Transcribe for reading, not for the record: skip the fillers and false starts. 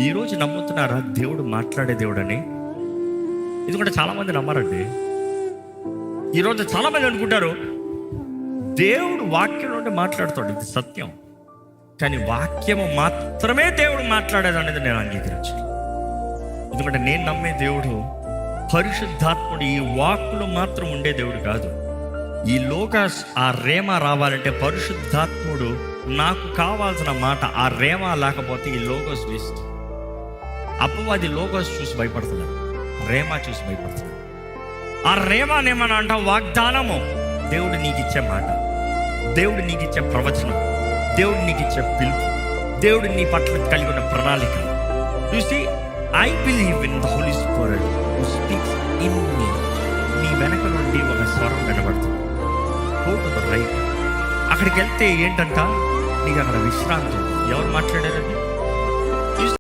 ఈరోజు నమ్ముతున్నారా దేవుడు మాట్లాడే దేవుడని? ఎందుకంటే చాలామంది నమ్మరండి. ఈరోజు చాలామంది అనుకుంటారు దేవుడు వాక్యం నుండి మాట్లాడుతాడు, ఇది సత్యం. కానీ వాక్యము మాత్రమే దేవుడు మాట్లాడేది అనేది నేను అంగీకరించాను. ఎందుకంటే నేను నమ్మే దేవుడు పరిశుద్ధాత్ముడు ఈ వాక్కులు మాత్రం ఉండే దేవుడు కాదు. ఈ లోకస్ ఆ రేమ రావాలంటే పరిశుద్ధాత్ముడు నాకు కావాల్సిన మాట ఆ రేమ లేకపోతే ఈ లోగోస్ వేస్ట్. అపవాది లోగోస్ చూసి భయపడుతున్నాడు, రేమ చూసి భయపడుతున్నాడు. ఆ రేమానేమన్నా అంట వాగ్దానము, దేవుడు నీకు ఇచ్చే మాట, దేవుడు నీకు ఇచ్చే ప్రవచనం, దేవుడు నీకు ఇచ్చే పిలుపు, దేవుడు నీ పట్ల కలిగి ఉన్న ప్రణాళిక. చూసి I believe in the Holy Spirit who speaks in me. నీ వెనక నుండి ఒక స్వరం వినబడుతుంది, గో టు ద రైట్. అక్కడికి వెళ్తే ఏంటంట, నీకు అక్కడ విశ్రాంతి. ఎవరు మాట్లాడారండి?